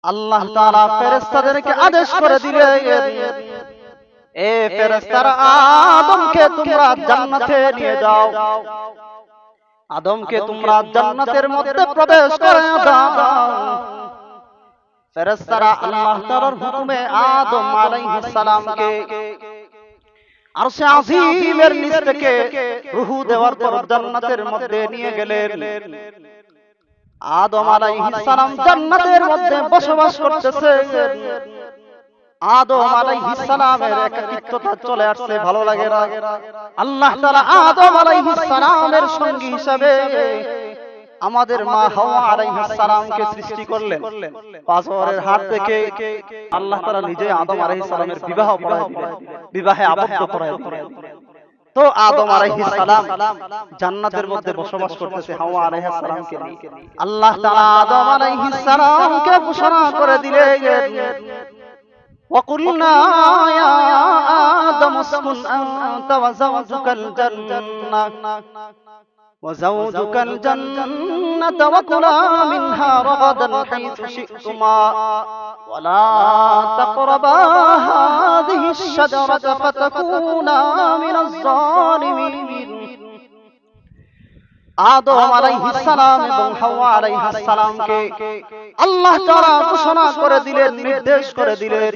আল্লাহ তাআলা ফেরেশতাদেরকে আদেশ করে দিলেন, এ ফেরেশতারা, আদমকে তোমরা জান্নাতে নিয়ে যাও, আদমকে তোমরা জান্নাতের মধ্যে প্রবেশ করে দাও। ফেরেশতারা আল্লাহ তাআলার হুকুমে আদম আলাইহিস সালামকে আরশে আজিমের নিচ থেকে রূহ দেওয়ার পর জান্নাতের মধ্যে নিয়ে গেলেন। আদম আলাইহিস সালাম জান্নাতের মধ্যে বসবাস করতেছেন। আদম আলাইহিস সালামের একাকিত্বতা চলে আসছে, ভালো লাগে না। আল্লাহ তাআলা আদম আলাইহিস সালামের সঙ্গী হিসাবে আমাদের মা হাওয়া আলাইহিস সালামকে সৃষ্টি করলেন। পাঁচরের হাত থেকে আল্লাহ তাআলা নিজে আদম আলাইহিস সালামের বিবাহ পড়ায় দিলেন, বিবাহে আবদ্ধ করায় দিলেন। তো আদম আলাইহিস সালাম জান্নাতের মধ্যে বসবাস করতেছে হাওয়া আলাইহিস সালামকে নিয়ে। আল্লাহ তাআলা আদম আলাইহিস সালামকে ঘোষণা করে দিলেন, وَقُلْنَا يَا آدَمُ اسْكُنْ أَنْتَ وَزَوْجُكَ الْجَنَّةَ وَكُلَا مِنْهَا رَغَدًا حَيْثُ شِئْتُمَا وَلَا تَقْرَبَا هَٰذِهِ الشَّجَرَةَ فَتَكُونَا مِنَ الظَّالِمِينَ। আদম আলাইহিস সালাম এবং হাওয়া আলাইহিস সালামকে আল্লাহ তাআলা ঘোষণা করে দিলেন, নির্দেশ করে দিলেন,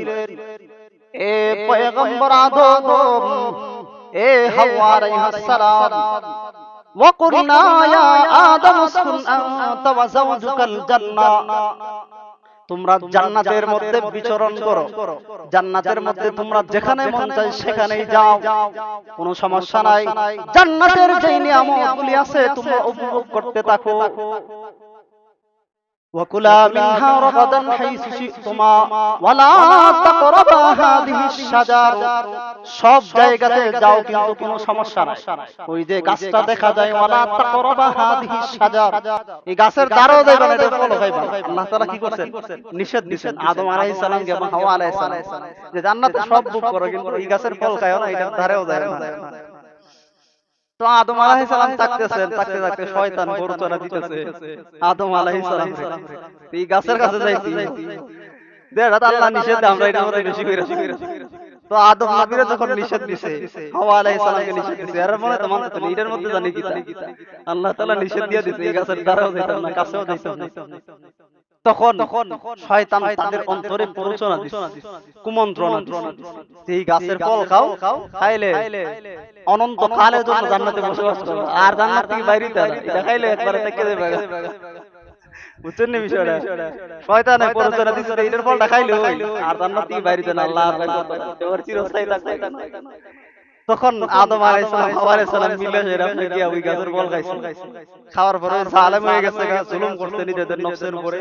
এ পয়গম্বর আদম, এ হাওয়া আলাইহিস সালাম, ওয়াকুলনা ইয়া আদম উসকুন আনতা ওয়া যাওজুকাল জান্নাহ, তোমরা জান্নাতের মধ্যে বিচরণ করো, জান্নাতের মধ্যে তোমরা যেখানে মন চায় সেখানেই যাও, কোনো সমস্যা নাই। জান্নাতের যে নিয়ামতগুলি আছে তোমরা উপভোগ করতে থাকো। وَكُلَا مِنْهَا رَغَدًا حَيْثُ شِئْتُمَا وَلَا تَقْرَبَا هَٰذِهِ الشَّجَرَةَ, সব জায়গাতে যাও কিন্তু কোনো সমস্যা নাই। ওই যে গাছটা দেখা যায়, ওয়ালা তাকরাবা হাদিহি শাজার, এই গাছের দ্বারও যাইবা না, এটা ফল খাইবা। আল্লাহ তাআলা কি করছেন? নিষেধ দিবেন আদম আলাইহিস সালামকে এবং হাওয়া আলাইহিস সালাম যে জান্নাতে সব ভোগ করো কিন্তু এই গাছের ফল খাইও না, এটার ধারেও যাইও না। তো আদম আলাইহিস সালাম থাকতেছেন, থাকতে থাকতে শয়তান বরচনা দিতেছে আদম আলাইহিস সালাম এই গাছের কাছে যাইতি দেড় আল্লাহ নিষেধ, আমরা এটা মধ্যে বেশি কইরাছি। তো আদম নবীরে যখন নিষেধ দিছে, হাওয়া আলাইহিস সালামকে নিষেধ দিছে, এর মনে তো মানতে না, এটার মধ্যে জানি কি আল্লাহ তাআলা নিষেধ দিয়ে দিছে এই গাছের দ্বারাও যাইতাম না, কাছেও যাইতাম না। তখন শয়তান তাদের অন্তরে প্ররোচনা দিছে, কুমন্ত্রণা দিছে, এই গাছের ফল খাও, খাইলে অনন্ত কালের জন্য জান্নাতে বসবাস করবে, আর জান্নাত থেকে বাইরে যেতে হবে, এটা খাইলে একবারে থেকে যাবে। বুঝছেন না বিষয়টা? শয়তানে প্ররোচনা দিছে এইটার ফলটা খাইলে আর জান্নাত থেকে বাইরে যেতে না, আল্লাহ আর বাইরে করতে না, ওর চিরস্থায়ী থাকবে। তখন আদম আলাইহিস সালাম হাওয়া আলাইহিস সালাম মিলে এরা গিয়া ওই গাছের ফল খাইছে, খাওয়ার পরে জালেম হয়ে গেছে, জুলুম করতে নিজেদের নফসের উপরে।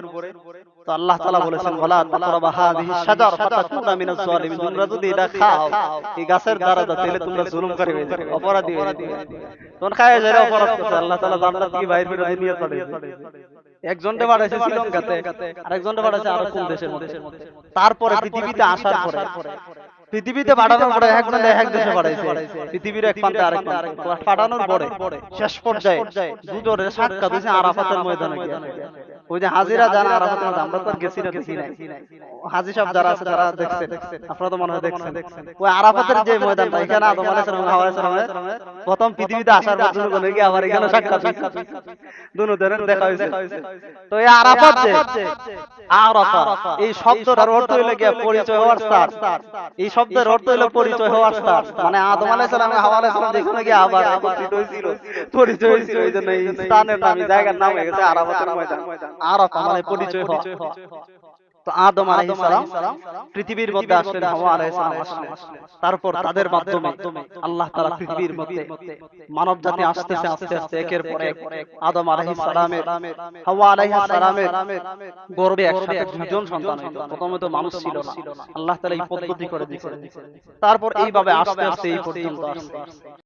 তো আল্লাহ তাআলা বলেছেন, ওয়ালা তাকরাবা হাদিহি শাজার ফাতাকুনা মিনাজ জালিমিন, তোমরা যদি এটা খাও এই গাছের দ্বারা তাহলে তোমরা জুলুমকারী হয়ে যাবে, অপরাধী হয়ে যাবে। তখন খায় যারা অপরাধ করছে, আল্লাহ তাআলা জান্নাত থেকে বাইরে করে দুনিয়া পাঠাইছে। একজনকে পাঠাইছে শ্রীলঙ্কাতে, আরেকজনকে পাঠাইছে আরো কোন দেশের মধ্যে। তারপরে পৃথিবীতে আসার পরে, পৃথিবীতে পাঠানোর পরে একজন এক দেশে পাঠাইছে, পৃথিবীর এক প্রান্তে আরেক প্রান্তে পাঠানোর পরে শেষ পর্যায়ে দুজনের সাক্ষাৎ হইছে আরাফাতের ময়দানে গিয়ে। ওই যে হাজিরা জানা আরাফাতের ময়দানে, আমরা তো গেছি না, দেখি নাই, হাজী সাহেব যারা আছে তারা দেখছেন, আপনারা তো মনে হয় দেখছেন। ওই আরাফাতের যে ময়দানটা, এখানে আদম আলাইহিস সালাম হাওয়া আলাইহিস সালামের প্রথম পৃথিবীতে আসার পর দুজনে গিয়ে আবার এখানে সাক্ষাৎ হইছে, দুজনের দেখা হইছে। তো এই আরাফাত যে আরাফা, এই শব্দটার অর্থ হইলো গিয়ে পরিচয় হওয়ার স্থান। এই শব্দের অর্থ হলো পরিচয় হওয়ার স্থান, মানে আদম আলাইহিস সালাম হাওয়া আলাইহিস সালাম যেখানে গিয়ে আবার একত্রিত হয়েছিল, পরিচয় হয়েছিল, এই জন্য এই স্থানের নাম, এই জায়গার নাম হয়ে গেছে আরাফাতের ময়দান। আরাফা মানে পরিচয় হওয়া। তো আদম আলাইহিস সালাম পৃথিবীর মধ্যে আসলেন, হাওয়া আলাইহিস সালাম আসলেন, তারপর তাদের মাধ্যমে আল্লাহ তাআলা পৃথিবীর মধ্যে মানব জাতি আসতেছে আস্তে আস্তে একের পর এক। আদম আলাইহিস সালামের, হাওয়া আলাইহিস সালামের গর্ভে একসাথে দুইজন সন্তান হইল। প্রথমে তো মানুষ ছিল না, আল্লাহ তাআলা এই পদ্ধতি করে দিয়েছেন। তারপর এইভাবে আস্তে আস্তে এই পর্যন্ত আসছে।